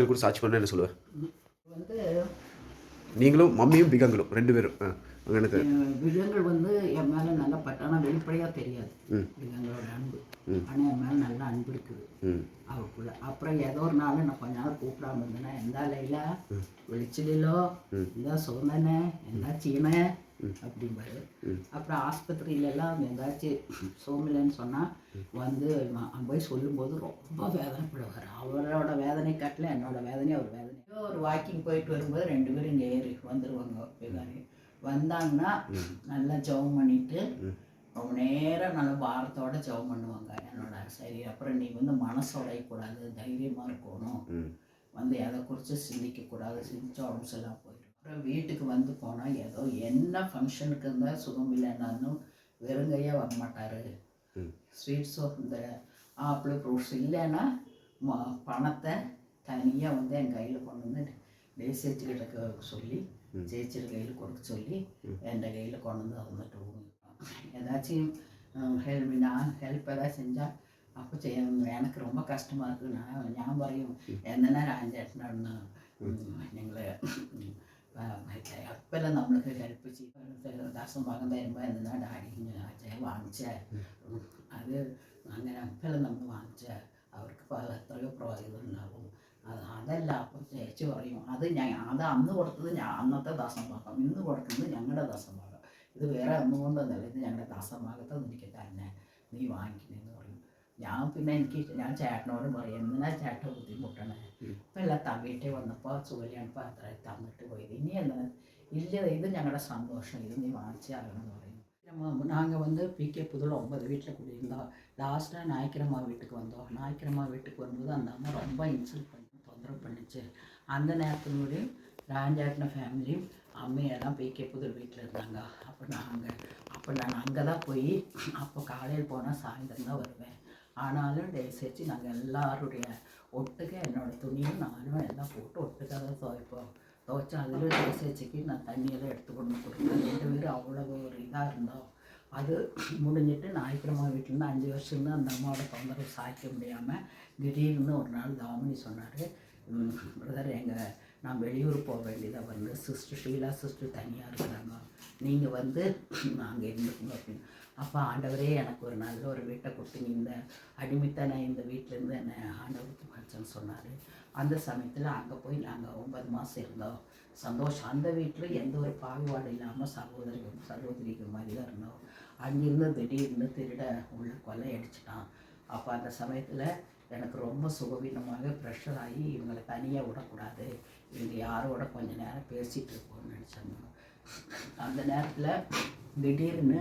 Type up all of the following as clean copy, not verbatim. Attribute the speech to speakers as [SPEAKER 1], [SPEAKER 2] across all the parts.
[SPEAKER 1] பேர் கூட சாட்சி பண்ண என்ன சொல்லுவேன்?
[SPEAKER 2] வந்து
[SPEAKER 1] நீங்களும் மம்மியும் பிகங்களும் 2 பேரும். எனக்கு
[SPEAKER 2] விலங்குகள் வந்து என் மேலே நல்லா ஆனால் வெளிப்படையாக தெரியாது
[SPEAKER 1] ம்
[SPEAKER 2] விலங்குகளோட அன்பு.
[SPEAKER 1] ம்
[SPEAKER 2] ஆனால் என் மேலே நல்லா அன்பு இருக்குது
[SPEAKER 1] ம்
[SPEAKER 2] அவருக்குள்ள. அப்புறம் ஏதோ ஒரு நாள் நான் கொஞ்ச நாள் கூப்பிடாம இருந்தேன்னா எந்தா லைலா
[SPEAKER 1] ம்
[SPEAKER 2] வெளிச்சலிலோ
[SPEAKER 1] ம்
[SPEAKER 2] எந்தா சோந்தனே எந்தா சீனை
[SPEAKER 1] ம்
[SPEAKER 2] அப்படிம்பாரு.
[SPEAKER 1] ம்
[SPEAKER 2] அப்புறம் ஆஸ்பத்திரியிலலாம் ஏதாச்சும் சோமில்லைன்னு சொன்னால் வந்து போய் சொல்லும்போது ரொம்ப வேதனைப்படுவார். அவரோட வேதனை காட்டில் என்னோட வேதனை அவர் வேதனை. ஒரு வாக்கிங் போயிட்டு வரும்போது 2 பேரும் இங்கே ஏறி வந்துடுவாங்க. பிள்ளைங்க வந்தாங்கன்னா நல்லா ஜெபம் பண்ணிட்டு ரொம்ப நேரம் நல்லா பாரத்தோட ஜெபம் பண்ணுவாங்க. என்னோட சரி அப்புறம் நீ வந்து மனசு உடையக்கூடாது, தைரியமாக இருக்கணும், வந்து எதை குறித்து சிந்திக்கக்கூடாது, சிந்திச்சா உடம்பு சரியில்லாம போயிடும். அப்புறம் வீட்டுக்கு வந்து போனால் ஏதோ என்ன ஃபங்க்ஷனுக்கு இருந்தால் சுகம் இல்லைன்னாலும் வெறுங்கையாக வரமாட்டார். ஸ்வீட்ஸோ இந்த ஆப்பிள் ஃப்ரூட்ஸ் இல்லைன்னா பணத்தை தனியாக வந்து என் கையில் கொண்டு வந்து சேச்சிக்கிட்ட சொல்லி சேச்சியோட கையில் கொடுக்க சொல்லி என் கையில் கொண்டு வந்து வந்துட்டு ஏதாச்சும் நான் ஹெல்ப் ஏதாவது செஞ்சால் அப்போ எனக்கு ரொம்ப கஷ்டமாக இருக்குது. நான் வரையும் எந்த நேரம் 5 8 நாள் ഞങ്ങൾ അപ്പെല്ലാം നമ്മൾക്ക് ഹെൽപ്പ് ചെയ്യും. ദാസം ഭാഗം തരുമ്പോൾ എന്താ ഡാഡി വാങ്ങിച്ച അത് അങ്ങനെ അപ്പെല്ലാം നമ്മൾ വാങ്ങിച്ച അവർക്ക് എത്രയോ പ്രയോജനം ഉണ്ടാവും. അതല്ല അപ്പം ചേച്ചി പറയും അത് അത് അന്ന് കൊടുത്തത് അന്നത്തെ ദാസഭാഗം, ഇന്ന് കൊടുക്കുന്നത് ഞങ്ങളുടെ ദാസഭാഗം, ഇത് വേറെ ഒന്നുകൊണ്ടൊന്നല്ല, ഇത് ഞങ്ങളുടെ ദാസഭാഗത്ത് എനിക്ക് തന്നെ നീ വാങ്ങിക്കണമെന്ന് പറയും. പിന്നെ ഞാൻ ചേട്ടനോട് പറയും എന്തിനാ ചേട്ടൻ ബുദ്ധിമുട്ടണേ, ഇപ്പം എല്ലാം വീട്ടിൽ വന്നപ്പോൾ സുഖലിയാണിപ്പോൾ അത്ര തന്നിട്ട് പോയത്, ഇനി എന്താ ഇല്ല ഇത് ഞങ്ങളുടെ സന്തോഷം, ഇത് നീ വാങ്ങിച്ചാകണമെന്ന് പറയും. நாங்கள் வந்து பிகே புதுல 9 வீட்டில் குடியிருந்தோம். லாஸ்ட்டாக நாய்க்கிரம்மா வீட்டுக்கு வந்தோம். நாய்க்கிரம்மா வீட்டுக்கு வரும்போது அந்த அம்மா ரொம்ப இன்சல்ட் பண்ணி தொந்தரவு பண்ணிச்சு. அந்த நேரத்தினுடைய ராஞ்சாட்டின ஃபேமிலியும் அம்மையெல்லாம் பிகே புதூர் வீட்டில் இருந்தாங்க. அப்போ நான் அங்கே தான் போய் அப்போ காலையில் போனால் சாயந்தரம் தான் வருவேன். ஆனாலும் தயவுசெய்து நாங்கள் எல்லாருடைய ஒட்டுக்க என்னோடய துணியும் நானும் எல்லாம் போட்டு ஒட்டுக்காக தான் துவைப்போம். துவைச்சா அதில் தயவுசெய்துக்கு நான் தண்ணியெல்லாம் எடுத்து கொண்டு கொடுப்பேன். 2 பேரும் அவ்வளோ ஒரு இதாக இருந்தோம். அது முடிஞ்சிட்டு ஞாயிற்றுக்கிழமை வீட்டிலேருந்து 5 வருஷம் அந்த அம்மாவோட தொந்தரவு சாய்க்க முடியாமல் திடீர்னு ஒரு நாள் தாமினி சொன்னார், பிரதர் நான் வெளியூர் போக வேண்டியதாக வந்து சிஸ்டர் ஷீலா சிஸ்டர் தனியாக இருக்கிறாங்க, நீங்கள் வந்து அங்கே இருந்துக்கணும் அப்படின்னு. அப்போ ஆண்டவரே எனக்கு ஒரு நல்ல ஒரு வீட்டை கொடுத்தீங்க, இந்த அடிமைத்தானே இந்த வீட்டிலேருந்து என்னை ஆண்டவருக்கு படிச்சேன்னு சொன்னார். அந்த சமயத்தில் அங்கே போய் நாங்கள் 9 மாதம் இருந்தோம். சந்தோஷம். அந்த வீட்டில் எந்த ஒரு பாகுபாடு இல்லாமல் சகோதரிகள் மாதிரி தான் இருந்தோம். அங்கிருந்து திடீர்னு திருட உள்ள கொலை அடிச்சிட்டான். அப்போ அந்த சமயத்தில் எனக்கு ரொம்ப சுகவீனமாக ப்ரெஷர் ஆகி இவங்களை தனியாக விடக்கூடாது, இவங்க யாரோட கொஞ்சம் நேரம் பேசிகிட்டு இருக்கோம்னு நினச்சாங்க. அந்த நேரத்தில் திடீர்னு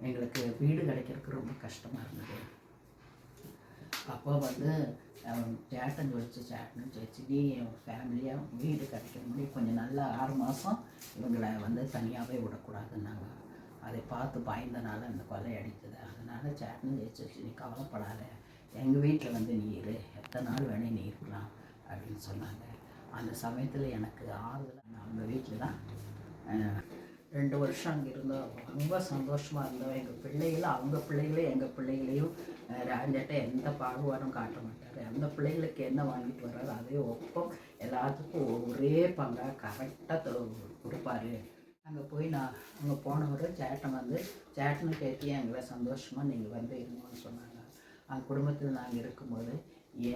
[SPEAKER 2] எங்களுக்கு வீடு கிடைக்கிறதுக்கு ரொம்ப கஷ்டமாக இருந்தது. அப்போ வந்து சேட்டன் சொல்லிச்சு, சேட்டனும் சொல்லிச்சு, நீ ஃபேமிலியாக வீடு கிடைக்கிற முடியும் கொஞ்சம் நல்லா 6 மாதம் இவங்களை வந்து தனியாகவே விடக்கூடாதுன்னாங்க. அதை பார்த்து பயந்தனால அந்த கொலை அடித்தது. அதனால் சேட்டனும் ஜெயிச்சிருச்சு, நீ கவலைப்படாத, எங்கள் வீட்டில் வந்து நீ இரு, எத்தனை நாள் வேணே நீ இருக்கலாம் அப்படின்னு சொன்னாங்க. அந்த சமயத்தில் எனக்கு ஆறுதல் அவங்க வீட்டில் தான் 2 வருஷம் அங்கே இருந்தோம். ரொம்ப சந்தோஷமாக இருந்தோம். எங்கள் பிள்ளைகளும் அவங்க பிள்ளைகளையும் எங்கள் பிள்ளைகளையும் ராஜாட்ட எந்த பாகுபாடும் காட்ட மாட்டார். அந்த பிள்ளைகளுக்கு என்ன வாங்கிட்டு வர்றாரு அதே ஒப்பம் எல்லாத்துக்கும் ஒரே பங்காக கரெக்டாக கொடுப்பாரு. அங்கே போய் அங்கே போனவர் சேட்டனை கேட்டு எங்களை சந்தோஷமாக நீங்கள் வந்து இருங்கன்னு சொன்னாங்க. அந்த குடும்பத்தில் நாங்கள் இருக்கும்போது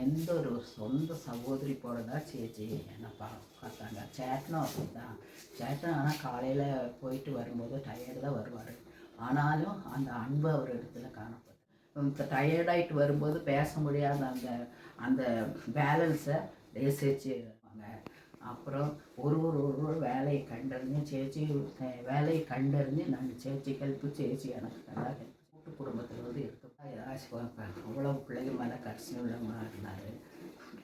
[SPEAKER 2] எந்த ஒரு சொந்த சகோதரி போகிறதா சேச்சி என்னை பார்த்தாங்க. சேட்டனும் அப்படி தான். சேட்டன் ஆனால் காலையில் போயிட்டு வரும்போது டயர்டு தான் வருவார். ஆனாலும் அந்த அன்பு அவர் இடத்துல காணப்படும். இப்போ டயர்டாகிட்டு வரும்போது பேச முடியாத அந்த பேலன்ஸை சேச்சி இருப்பாங்க. அப்புறம் ஒரு வேலையை கண்டறிஞ்சு சேச்சி வேலையை கண்டறிஞ்சு நாங்கள் சேச்சி ஹெல்ப்பு, சேச்சி எனக்கு நல்லா ஹெல்ப். கூட்டு குடும்பத்தில் வந்து இருக்க ஏதாச்சும் அவ்வளோ பிள்ளைங்க மேலே கரிசனை உள்ளவங்களாக இருந்தார்.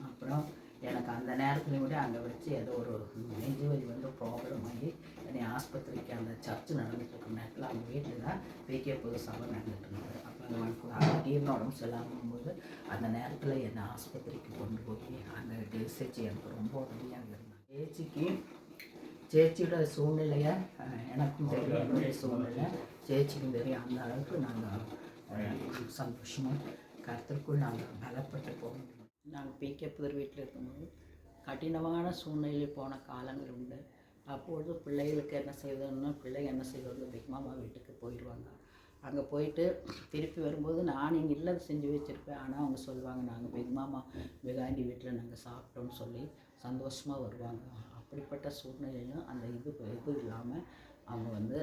[SPEAKER 2] அப்புறம் எனக்கு அந்த நேரத்தில் விட அங்கே வச்சு ஏதோ ஒரு நெஞ்சு வலி வந்து ப்ராப்ளம் ஆகி என்னை ஆஸ்பத்திரிக்கு அந்த சர்ச்சு நடந்துட்டு இருக்கிற நேரத்தில் அவங்க வீட்டில் தான் பிகே புது சபை நடந்துட்டு இருந்தார். அப்போ அந்த திடீர்னு உடம்பு சரியில்லாமல் போது அந்த நேரத்தில் என்னை ஆஸ்பத்திரிக்கு கொண்டு போய் அங்கே சேச்சி எனக்கு ரொம்ப உதவியாக இருந்தாங்க. சேச்சியோட சூழ்நிலையை எனக்கும் தெரியும், என்னுடைய சூழ்நிலை சேச்சிக்கும் தெரியும். அந்த அளவுக்கு நாங்கள் சந்தோஷமாக கருத்திற்குள் நாங்கள் பலப்பட்டு போக முடியும். நாங்கள் பிகே புதூர் வீட்டில் இருக்கும்போது கடினமான சூழ்நிலையில் போன காலங்கள் உண்டு. அப்பொழுது பிள்ளைகளுக்கு என்ன செய்வதுன்னா, பிள்ளைங்க என்ன செய்வது, பிக் மாமா வீட்டுக்கு போயிடுவாங்க. அங்கே போயிட்டு திருப்பி வரும்போது நான் இங்கே இல்லது செஞ்சு வச்சுருப்பேன். ஆனால் அவங்க சொல்லுவாங்க, நாங்கள் பிக் மாமா பிகாண்டி வீட்டில் நாங்கள் சாப்பிட்டோம்னு சொல்லி சந்தோஷமாக வருவாங்க. அப்படிப்பட்ட சூழ்நிலையிலும் அந்த இது இல்லாமல் அவங்க வந்து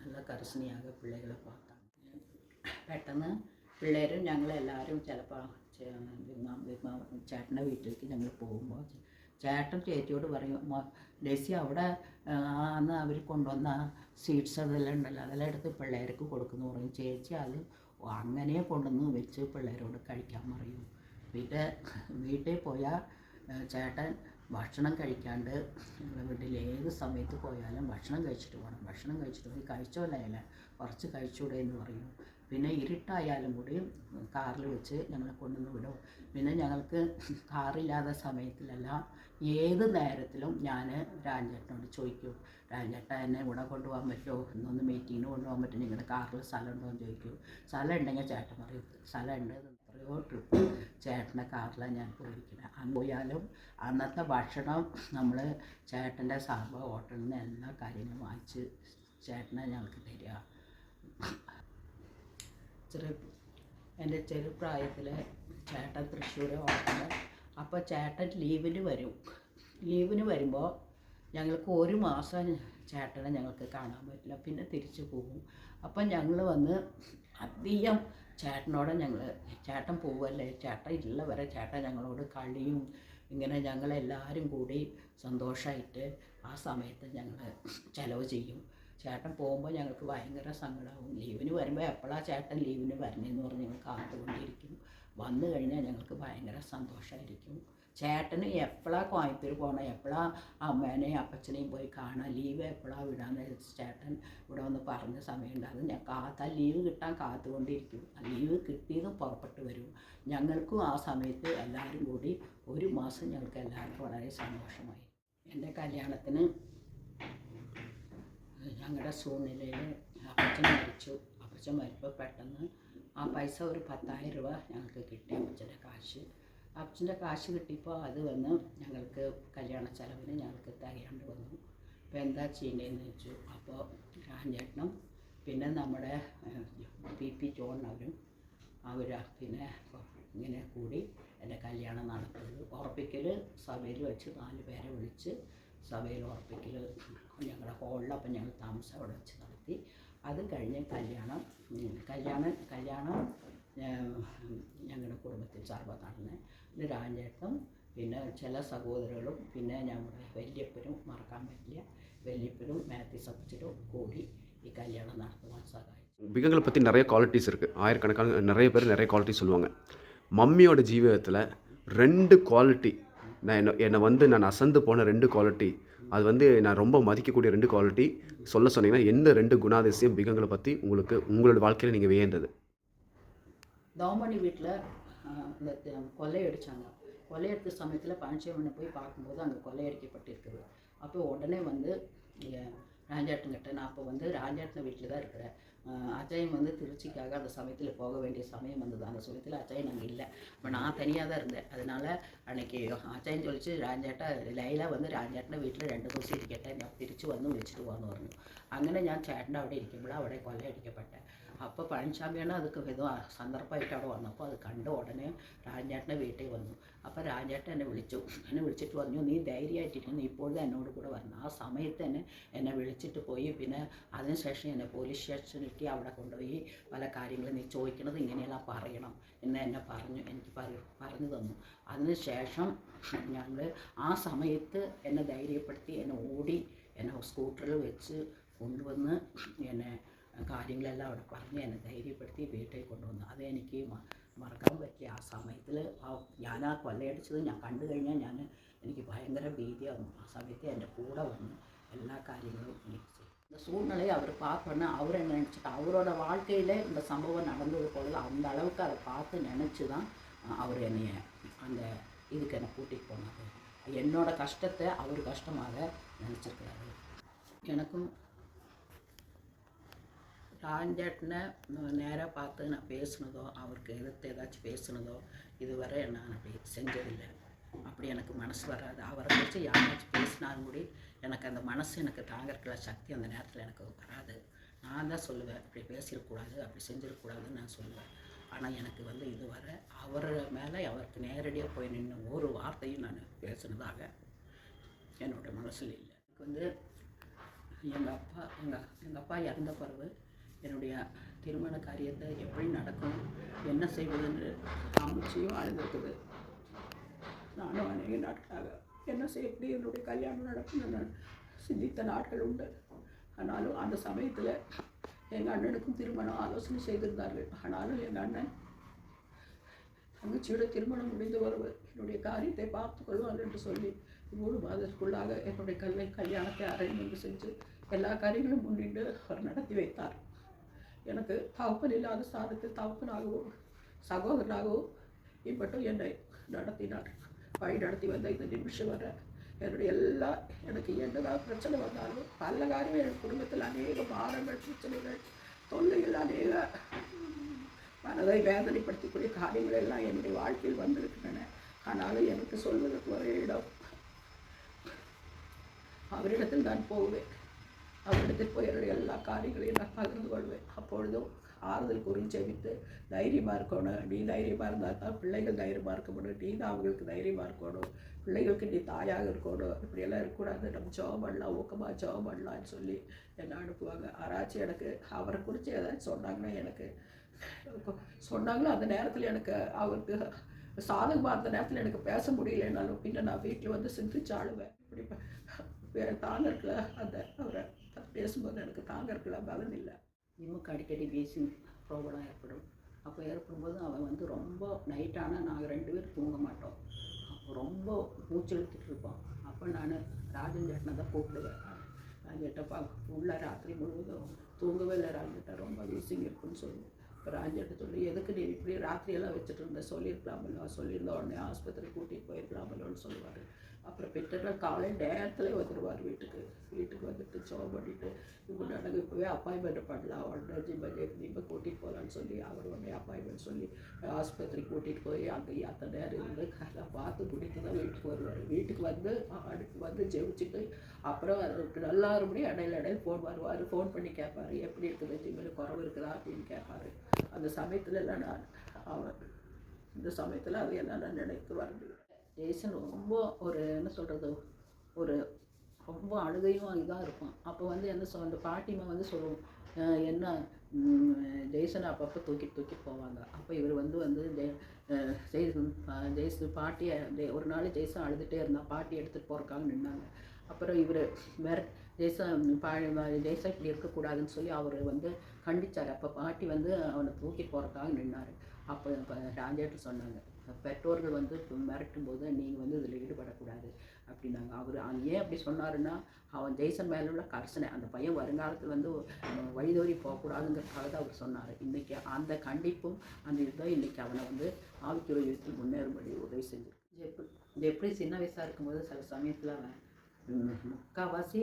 [SPEAKER 2] നല്ല കർശനയാകെ പിള്ളേകളെ பார்த்தாங்க. പെട്ടെന്ന് പിള്ളേരും ഞങ്ങളെല്ലാവരും ചിലപ്പോൾ ചേട്ടൻ്റെ വീട്ടിലേക്ക് ഞങ്ങൾ പോകുമ്പോൾ ചേട്ടൻ ചേച്ചിയോട് പറയും, ലെസി അവിടെ അന്ന് അവർ കൊണ്ടുവന്ന സ്വീറ്റ്സ് അതെല്ലാം ഉണ്ടല്ലോ, അതെല്ലാം എടുത്ത് പിള്ളേർക്ക് കൊടുക്കുന്നു പറയും. ചേച്ചി അത് അങ്ങനെ കൊണ്ടുവന്ന് വെച്ച് പിള്ളേരോട് കഴിക്കാൻ പറയും. പിന്നെ വീട്ടിൽ പോയാൽ ചേട്ടൻ ഭക്ഷണം കഴിക്കാണ്ട് വീട്ടിൽ ഏത് സമയത്ത് പോയാലും ഭക്ഷണം കഴിച്ചിട്ട് പോകണം. ഭക്ഷണം കഴിച്ചിട്ട് പോയി കഴിച്ചോലല്ല കുറച്ച് കഴിച്ചൂടെ എന്ന് പറയും. പിന്നെ ഇരുട്ടായാലും കൂടി കാറിൽ വെച്ച് ഞങ്ങളെ കൊണ്ടുവന്ന് വിടും. പിന്നെ ഞങ്ങൾക്ക് കാറില്ലാത്ത സമയത്തിലെല്ലാം ഏത് നേരത്തിലും ഞാൻ രാജേട്ടനോട് ചോദിക്കും, രാജേട്ടൻ എന്നെ ഇവിടെ കൊണ്ടുപോകാൻ പറ്റുമോ, ഇന്നൊന്ന് മീറ്റിങ്ങിന് കൊണ്ടുപോകാൻ പറ്റും, നിങ്ങളുടെ കാറിൽ സ്ഥലം ഉണ്ടോ എന്ന് ചോദിക്കും. സ്ഥലം ഉണ്ടെങ്കിൽ ചേട്ടൻ പറയും സ്ഥലമുണ്ട്. എത്രയോ ട്രിപ്പ് ചേട്ടൻ്റെ കാറിലാണ് ഞാൻ പോയിരിക്കുന്നത്. അന്ന് പോയാലും അന്നത്തെ ഭക്ഷണം നമ്മൾ ചേട്ടൻ്റെ സാർവ ഹോട്ടലിൽ നിന്ന് എല്ലാ കാര്യങ്ങളും വാങ്ങിച്ച് ചേട്ടനെ ഞങ്ങൾക്ക് തരിക. എൻ്റെ ചെറുപ്രായത്തിൽ ചേട്ടൻ തൃശ്ശൂർ ഹോട്ടലിൽ, അപ്പോൾ ചേട്ടൻ ലീവിന് വരും. ലീവിന് വരുമ്പോൾ ഞങ്ങൾക്ക് ഒരു മാസം ചേട്ടനെ ഞങ്ങൾക്ക് കാണാൻ പറ്റില്ല, പിന്നെ തിരിച്ചു പോകും. അപ്പം ഞങ്ങൾ വന്ന് അധികം ചേട്ടനോട് ചേട്ടൻ പോവല്ലേ, ചേട്ടൻ ഇല്ല വരെ ചേട്ടൻ ഞങ്ങളോട് കളിയും ഇങ്ങനെ ഞങ്ങളെല്ലാവരും കൂടി സന്തോഷമായിട്ട് ആ സമയത്ത് ഞങ്ങൾ ചിലവ് ചെയ്യും. ചേട്ടൻ പോകുമ്പോൾ ഞങ്ങൾക്ക് ഭയങ്കര സങ്കടമാവും. ലീവിന് വരുമ്പോൾ എപ്പോഴാണ് ചേട്ടൻ ലീവിന് വരണേന്ന് പറഞ്ഞ് ഞങ്ങൾ കാത്തുകൊണ്ടിരിക്കും. വന്നു കഴിഞ്ഞാൽ ഞങ്ങൾക്ക് ഭയങ്കര സന്തോഷമായിരിക്കും. ചേട്ടന് എപ്പോഴാണ് കോയമ്പത്തൂർ പോകണം, എപ്പോഴാണ് അമ്മേനെയും അപ്പച്ചനെയും പോയി കാണാൻ, ലീവ് എപ്പോഴാണ് വിടാന്ന് ചേട്ടൻ ഇവിടെ വന്ന് പറഞ്ഞ സമയമുണ്ട്. അത് ഞാൻ ലീവ് കിട്ടാൻ കാത്തുകൊണ്ടിരിക്കും. ലീവ് കിട്ടിയതും പുറപ്പെട്ട് വരും. ഞങ്ങൾക്കും ആ സമയത്ത് എല്ലാവരും കൂടി ഒരു മാസം ഞങ്ങൾക്ക് എല്ലാവർക്കും വളരെ സന്തോഷമായി. എൻ്റെ കല്യാണത്തിന് ഞങ്ങളുടെ സൂണിലയിൽ അപ്പച്ചൻ മരിച്ചു. അപ്പച്ചൻ മരിച്ചപ്പോൾ പെട്ടെന്ന് ആ പൈസ ഒരു 10,000 രൂപ ഞങ്ങൾക്ക് കിട്ടി. അപ്പച്ചൻ്റെ കാശ് കിട്ടിയപ്പോൾ അത് വന്ന് ഞങ്ങൾക്ക് കല്യാണ ചെലവിന് ഞങ്ങൾക്ക് തികയാണ്ട് വന്നു. അപ്പോൾ എന്താ ചെയ്യേണ്ടതെന്ന് വെച്ചു. അപ്പോൾ രാജേട്ടനും പിന്നെ നമ്മുടെ PP ജോൺ അവർ പിന്നെ ഇങ്ങനെ കൂടി എൻ്റെ കല്യാണം നടത്തുന്നത്. ഉറപ്പിക്കൽ സഭയിൽ വെച്ച് 4 പേരെ വിളിച്ച് സഭയിൽ ഉറപ്പിക്കൽ ഞങ്ങളുടെ ഹോളിൽ, അപ്പം ഞങ്ങൾ താമസം അവിടെ വെച്ച് നടത്തി. അത് കഴിഞ്ഞ് കല്യാണം ഞങ്ങളുടെ കുടുംബത്തിൽ സർവ്വനാടിനെ രാജേട്ടനും പിന്നെ ചില സഹോദരങ്ങളും പിന്നെ ഞങ്ങളുടെ വല്യപ്പനും മറക്കാൻ പറ്റില്ല, വല്യപ്പനും മാത്യു സപ്പച്ചനും കൂടി ഈ கல்யாணம் நடத்துவான் சகாய்.
[SPEAKER 1] பிகங்களை பற்றி நிறைய குவாலிட்டிஸ் இருக்குது. ஆயிரக்கணக்கான நிறைய பேர் நிறைய குவாலிட்டி சொல்லுவாங்க. மம்மியோட ஜீவிதத்தில் 2 குவாலிட்டி நான் அசந்து போன 2 குவாலிட்டி, அது வந்து நான் ரொம்ப மதிக்கக்கூடிய 2 குவாலிட்டி சொல்ல சொன்னீங்கன்னா எந்த 2 குணாதிசயம் பிகங்களை பற்றி உங்களோட வாழ்க்கையில் நீங்கள் வியந்தது?
[SPEAKER 2] தவமணி வீட்டில் இந்த கொள்ளையடித்தாங்க. கொள்ளையடித்த சமயத்தில் பழனிசாமி போய் பார்க்கும்போது அங்கே கொள்ளையடிக்கப்பட்டிருக்குது. அப்போ உடனே வந்து ராஜாட்டன்கிட்ட, நான் அப்போ வந்து ராஜாட்டன் வீட்டில் தான் இருக்கிறேன். அஜயம் வந்து திருச்சிக்காக அந்த சமயத்தில் போக வேண்டிய சமயம் வந்தது. அந்த சமயத்தில் அஜயன் அங்கே இல்லை. இப்போ நான் தனியாக தான் இருந்தேன். அதனால் அன்றைக்கி அஜயன் சொல்லிச்சு, ராஜாட்ட ലൈല വന്ന് രാജാട്ടൻ്റെ വീട്ടിൽ 2 ദിവസം ഇരിക്കട്ടെ, ഞാൻ തിരിച്ചു വന്ന് വിളിച്ചിട്ട് പോകാമെന്ന് പറഞ്ഞു. അങ്ങനെ ഞാൻ ചേട്ടൻ്റെ അവിടെ ഇരിക്കുമ്പോൾ അവിടെ കൊള്ളയടിക്കപ്പെട്ടെ. അപ്പോൾ പഴനിസ്വാമിയാണ് അതൊക്കെ സന്ദർഭമായിട്ട് അവിടെ വന്നപ്പോൾ അത് കണ്ട ഉടനെ രാജേട്ടൻ്റെ വീട്ടിൽ വന്നു. അപ്പോൾ രാജേട്ടൻ എന്നെ വിളിച്ചിട്ട് പറഞ്ഞു, നീ ധൈര്യമായിട്ടിരിക്കുന്നു, നീ ഇപ്പോഴും എന്നോട് കൂടെ വരണം. ആ സമയത്ത് തന്നെ എന്നെ വിളിച്ചിട്ട് പോയി. പിന്നെ അതിനുശേഷം എന്നെ പോലീസ് സ്റ്റേഷനിലേക്ക് അവിടെ കൊണ്ടുപോയി പല കാര്യങ്ങളും നീ ചോദിക്കണത് ഇങ്ങനെയെല്ലാം പറയണം എന്ന് എനിക്ക് പറഞ്ഞു തന്നു. അതിനുശേഷം ഞങ്ങൾ ആ സമയത്ത് എന്നെ ധൈര്യപ്പെടുത്തി എന്നെ സ്കൂട്ടറിൽ വെച്ച് കൊണ്ടുവന്ന് എന്നെ കാര്യങ്ങളെല്ലാം അവിടെ പറഞ്ഞ് എന്നെ ധൈര്യപ്പെടുത്തി വീട്ടിൽ കൊണ്ടുവന്നു. അതെനിക്ക് മറക്കാൻ പറ്റിയ ആ സമയത്തിൽ ഞാൻ ആ കൊള്ളയടിച്ചത് ഞാൻ കണ്ടു കഴിഞ്ഞാൽ എനിക്ക് ഭയങ്കര ഭീതിയാകും. ആ സമയത്ത് എൻ്റെ കൂടെ വന്ന് എല്ലാ കാര്യങ്ങളും എനിക്ക് ചെയ്യും. இந்த சூழ்நிலையை அவர் பார்த்தோன்னா அவர் என்ன நினச்சிட்டு அவரோட வாழ்க்கையில் இந்த சம்பவம் நடந்தது போல அந்த அளவுக்கு அதை பார்த்து நினச்சி தான் அவர் என்னைய அந்த இதுக்கு என்னை கூட்டிகிட்டு போனார். என்னோட கஷ்டத்தை அவர் கஷ்டமாக நினச்சிருக்கிறாரு. எனக்கும் ராஜேட்டனை நேராக பார்த்து நான் பேசுனதோ அவருக்கு எதிர்த்து ஏதாச்சும் பேசுனதோ இதுவரை நான் அப்படி செஞ்சதில்லை. அப்படி எனக்கு மனசு வராது. அவரை குறித்து யாராச்சும் பேசினாலும் கூட எனக்கு அந்த மனசு எனக்கு தாங்கறதுக்குள்ள சக்தி அந்த நேரத்தில் எனக்கு வராது. நான் தான் சொல்லுவேன், இப்படி பேசிடக்கூடாது, அப்படி செஞ்சிடக்கூடாதுன்னு நான் சொல்லுவேன். ஆனால் எனக்கு வந்து இதுவரை அவர் மேலே அவருக்கு நேரடியாக போய் நின்று ஒரு வார்த்தையும் நான் பேசுனதாக என்னோட மனசில் இல்லை. எனக்கு வந்து எங்கள் அப்பா இறந்த பிறகு என்னுடைய திருமண காரியத்தை எப்படி நடக்கும், என்ன செய்வதுன்னு அமைச்சியும் அழுதுருக்குது. நானும் அநேக நாட்களாக என்ன செய்ய எப்படி என்னுடைய கல்யாணம் நடக்கும்னு நான் சிந்தித்த நாட்கள் உண்டு. ஆனாலும் அந்த சமயத்தில் எங்கள் அண்ணனுக்கும் திருமணம் ஆலோசனை செய்திருந்தார்கள். ஆனாலும் எங்கள் அண்ணன் தங்கச்சியோட திருமணம் முடிந்து வருவர் என்னுடைய காரியத்தை பார்த்து கொள்வார் என்று சொல்லி 3 மாதத்துக்குள்ளாக என்னுடைய கல்யாணத்தை அரேஞ்ச்மெண்ட் செஞ்சு எல்லா காரியங்களும் முன்னின்று அவர் நடத்தி வைத்தார். எனக்கு தகப்பன் இல்லாத ஸ்தானத்தில் தகப்பனாகவும் சகோதரனாகவும் இப்பட்டும் என்னை நடத்தினார். வழி நடத்தி வந்த இந்த நிமிஷம் வர என்னுடைய எனக்கு என்னதான் பிரச்சனை வந்தாலும் பல காரியம் என் குடும்பத்தில் அநேக பாரங்கள், பிரச்சனைகள், தொல்லைகள், அநேக மனதை வேதனைப்படுத்தக்கூடிய காரியங்கள் எல்லாம் என்னுடைய வாழ்க்கையில் வந்திருக்கின்றன. ஆனாலும் எனக்கு சொல்வதற்கு ஒரே இடம், அவரிடத்தில் நான் போவேன். அவரிடத்தில் போய் என்னுடைய எல்லா காரியங்களையும் நான் பகிர்ந்து கொள்வேன். அப்பொழுதும் ஆறுதல் கூறி ஜெபித்து தைரியமாக இருக்கணும். நீ தைரியமாக இருந்தால் தான் பிள்ளைகள் தைரியமாக இருக்க முடியும். நீ தான் அவங்களுக்கு தைரியமாக இருக்கணும். பிள்ளைகளுக்கு நீ தாயாக இருக்கணும். இப்படியெல்லாம் இருக்கக்கூடாது. நம்ம ஜெபம் பண்ணலாம், ஊக்கமாக ஜெபம் பண்ணலான்னு சொல்லி என்னை அனுப்புவாங்க. யாராச்சும் எனக்கு அவரை குறித்து ஏதாச்சும் சொன்னாங்கன்னா எனக்கு சொன்னாங்களோ அந்த நேரத்தில் எனக்கு அவருக்கு சாதகமாக அந்த நேரத்தில் எனக்கு பேச முடியலைன்னாலும் பின்ன நான் வீட்டில் வந்து சிந்திச்சு ஆளுவேன். இப்படி தாங்க இருக்கல அந்த அவரை பேசும்போது எனக்கு தாங்க இருக்கல பலன் இல்லை. இம்முக்கு அடிக்கடி வீசிங் ப்ராப்ளம் ஏற்படும். அப்போ ஏற்படும்போது அவன் வந்து ரொம்ப நைட்டானால் நாங்கள் 2 பேரும் தூங்க மாட்டோம். அப்போ ரொம்ப மூச்செழுத்துட்டு இருப்போம். அப்போ நான் ராஜன் சேட்டனை தான் கூப்பிடுவேன். ராஜேட்டப்பா உள்ள ராத்திரி முழுவதும் தூங்கவே இல்லை, ராஜேட்டா ரொம்ப வீசிங் இருக்குன்னு சொல்லுவேன். இப்போ ராஜேட்ட சொல்லி எதுக்கு நீ இப்படி ராத்திரியெல்லாம் வச்சுட்டு இருந்த, சொல்லியிருக்கலாமல்லோ, சொல்லியிருந்த உடனே ஆஸ்பத்திரி கூட்டிகிட்டு போயிருக்கலாமல்லோன்னு சொல்லுவார். அப்புறம் பெற்றோர்கள் காலையில் நேரத்தில் வந்துடுவார் வீட்டுக்கு வந்துட்டு ஜெபம் பண்ணிவிட்டு இப்போ எனக்கு இப்போவே அப்பாயின்மெண்ட் பண்ணலாம், உடனே ஜிம்ம கூட்டிகிட்டு போகலான்னு சொல்லி அவர் உடனே அப்பாயின்மெண்ட் சொல்லி ஆஸ்பத்திரி கூட்டிகிட்டு போய் அங்கே அத்தனை நேரம் இருந்து அதை பார்த்து பிடித்து தான் வீட்டுக்கு வருவார். வீட்டுக்கு வந்து ஜெபிச்சுட்டு அப்புறம் எல்லாருமே இடையில ஃபோன் வருவார். ஃபோன் பண்ணி கேட்பார், எப்படி இருக்குது, ஜிம்மில் குறவு இருக்குதா அப்படின்னு கேட்பார். அந்த சமயத்தில் எல்லாம் இந்த சமயத்தில் அது எல்லாம் நான் நினைத்து வருது. ஜெய்சன் ரொம்ப என்ன சொல்கிறது, ரொம்ப அழுகையும் இதாக இருக்கும். அப்போ வந்து அந்த பாட்டிமா வந்து சொல்லுவோம், என்ன ஜெய்சனை அப்பப்போ தூக்கிட்டு போவாங்க. அப்போ இவர் வந்து ஜெய்சன் பாட்டியை ஒரு நாள் ஜெய்சன் அழுதுகிட்டே இருந்தால் பாட்டி எடுத்துகிட்டு போகிறக்காக நின்னாங்க. அப்புறம் இவர் வேற ஜெய்சன் இப்படி இருக்கக்கூடாதுன்னு சொல்லி அவர் வந்து கண்டிச்சார். அப்போ பாட்டி வந்து அவனை தூக்கி போகிறக்காக நின்னார். அப்போ ராஜேட்டு சொன்னாங்க, பெற்றோர்கள் வந்து மிரட்டும் போது நீங்கள் வந்து இதில் ஈடுபடக்கூடாது அப்படின்னாங்க. அவர் ஏன் அப்படி சொன்னாருன்னா, அவன் ஜெய்சன் மேலே உள்ள கர்சனை, அந்த பையன் வருங்காலத்தில் வந்து வழிதோறி போகக்கூடாதுங்கிறதுக்காக தான் அவர் சொன்னார். இன்றைக்கி அந்த கண்டிப்பும் அந்த இதுதான் இன்றைக்கி அவனை வந்து ஆவிக்குரிய விதத்தில் முன்னேறும்படி உதவி செஞ்சிருக்கு. எப்படி சின்ன வயசாக இருக்கும்போது சில சமயத்தில் அவன் முக்கால்வாசி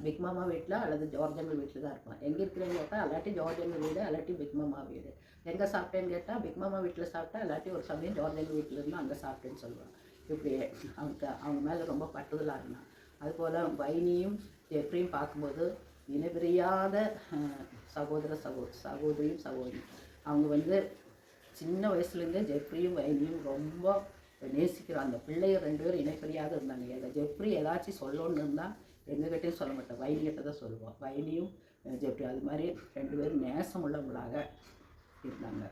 [SPEAKER 2] பிக் மாமா வீட்டில் அல்லது ஜார்ஜங்கள் வீட்டில் தான் இருப்பான். எங்கே இருக்கிறேன்னு கேட்டால் அல்லாட்டி ஜார்ஜங்கள் வீடு, அல்லாட்டி பிக் மாமா வீடு. எங்கே சாப்பிட்டேன்னு கேட்டால் பிக் மாமா வீட்டில் சாப்பிட்டா, இல்லாட்டி ஒரு சமயம் ஜார்ஜங்கள் வீட்டில் இருந்து அங்கே சாப்பிட்டேன்னு சொல்லுவான். இப்படி அவங்க மேலே ரொம்ப பட்டுதலாக இருந்தான். அதுபோல் வைனியும் எப்படியும் பார்க்கும்போது இனப்பிரியாத சகோதரியும் சகோதரி. அவங்க வந்து சின்ன வயசுலேருந்தே ஜெப்ரியும் வைனியும் ரொம்ப நேசிக்கிறோம். அந்த பிள்ளைகள் 2 பேரும் இணைப்பிரியாக இருந்தாங்க. எங்கள் ஜெப்ரி ஏதாச்சும் சொல்லணுன்னு இருந்தால் எங்ககிட்டையும் சொல்ல மாட்டேன், வைனிகிட்ட தான் சொல்லுவோம். வைனியும் ஜெப்ரி அது மாதிரி 2 பேரும் நேசம் உள்ளவங்களாக இருந்தாங்க.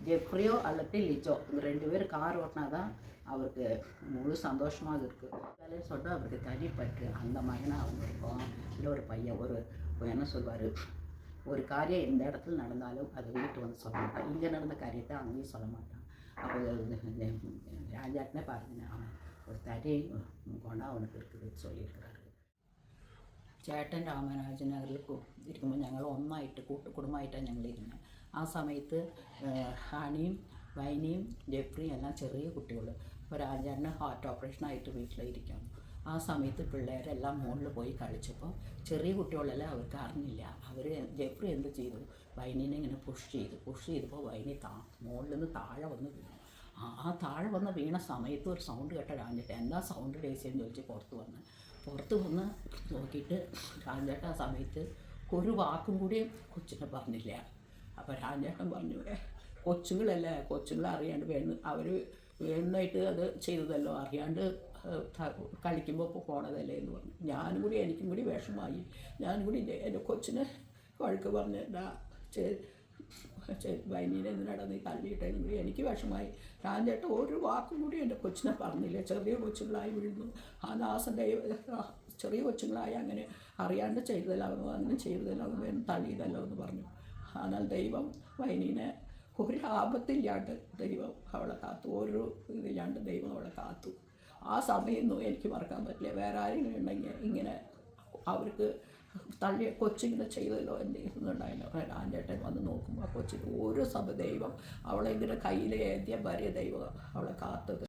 [SPEAKER 2] ஜெப்ரியோ அல்லது லிஜோ இந்த 2 பேரும் கார் ஓட்டினா தான் அவருக்கு முழு சந்தோஷமாக இருக்குது. வேலைன்னு சொன்னால் அவருக்கு தனிப்பட்டு அந்த மகனாக அவங்க இருக்கும். இல்லை ஒரு பையன் என்ன சொல்வார், ஒரு காரியம் எந்த இடத்துல நடந்தாலும் அதை வீட்டு வந்து சொல்ல மாட்டான். இங்கே நடந்த காரியத்தை அங்கேயும் சொல்ல மாட்டான். அப்போ ராஜாட்டினே பாருங்க, அவன் ஒரு தனி குணம் அவனுக்கு இருக்குதுன்னு சொல்லியிருக்கிறாரு. ചേട്ടൻ രാമരാജ നഗറിൽ ഇരിക്കുമ്പോൾ ഞങ്ങൾ ഒന്നായിട്ട് കുടുംബമായിട്ടാണ് ഞങ്ങൾ ഇരുന്നത്. ആ സമയത്ത് ഹണിയും വൈനിയും ജെഫ്രിയും എല്ലാം ചെറിയ കുട്ടികൾ. അപ്പോൾ രാജാട്ടിന് ഹാർട്ട് ഓപ്പറേഷനായിട്ട് വീട്ടിലിരിക്കണം. ആ സമയത്ത് പിള്ളേരെല്ലാം മുകളിൽ പോയി കളിച്ചപ്പോൾ ചെറിയ കുട്ടികളെല്ലാം അവർക്ക് അറിഞ്ഞില്ല. ജെഫ്രി എന്ത് ചെയ്തു, വൈനിനെ ഇങ്ങനെ പുഷ് ചെയ്തപ്പോൾ വൈനി മുകളിൽ നിന്ന് താഴെ വന്ന് വീണു. ആ താഴെ വന്ന് വീണ സമയത്ത് ഒരു സൗണ്ട് കേട്ട രാജേട്ടൻ എന്താ സൗണ്ട് ഡേസിയെന്ന് ചോദിച്ച് പുറത്ത് വന്ന് നോക്കിയിട്ട് രാജേട്ടൻ ആ സമയത്ത് ഒരു വാക്കും കൂടി കൊച്ചിനെ പറഞ്ഞില്ല. അപ്പോൾ രാജേട്ടൻ പറഞ്ഞു, കൊച്ചുങ്ങളല്ലേ, കൊച്ചുങ്ങൾ അറിയാണ്ട് അവർ വേണമെന്നായിട്ട് അത് ചെയ്തതല്ലോ, അറിയാണ്ട് കളിക്കുമ്പോൾ പോണതല്ലേ എന്ന് പറഞ്ഞു. എനിക്കും കൂടി വിഷമായി. ഞാനും കൂടി എൻ്റെ കൊച്ചിനെ വഴക്ക് പറഞ്ഞ് വൈനീനെ എന്തിനാണ് നീ തള്ളിയിട്ടെന്നും കൂടി എനിക്ക് വിഷമായി. രാജേട്ടൻ ഒരു വാക്കും കൂടി എൻ്റെ കൊച്ചിനെ പറഞ്ഞില്ല. ചെറിയ കൊച്ചുങ്ങളായി വീഴുന്നു, ആ ദാസൻ്റെ ചെറിയ കൊച്ചുങ്ങളായി അങ്ങനെ അറിയാണ്ട് ചെയ്തതല്ല, അങ്ങനെ ചെയ്തതല്ല, അവൻ തള്ളിയതല്ലോ എന്ന് പറഞ്ഞു. എന്നാൽ ദൈവം വൈനീനെ ഒരു ആപത്തില്ലാണ്ട് ദൈവം അവളെ കാത്തു, ഒരു ഇതില്ലാണ്ട് ദൈവം അവളെ കാത്തു. ആ സമയമൊന്നും എനിക്ക് മറക്കാൻ പറ്റില്ല. വേറെ ആരെങ്കിലും ഉണ്ടെങ്കിൽ ഇങ്ങനെ അവർക്ക് കൊച്ചിങ്ങനെ ചെയ്തല്ലോ എന്തെന്നുണ്ടായില്ല. രാജേട്ടൻ വന്ന് നോക്കുമ്പോൾ ആ കൊച്ചിന് ഒരു ദൈവം അവളെ ഇങ്ങനെ കയ്യിലേന്തിയ വരെ ദൈവം അവളെ കാത്തത്.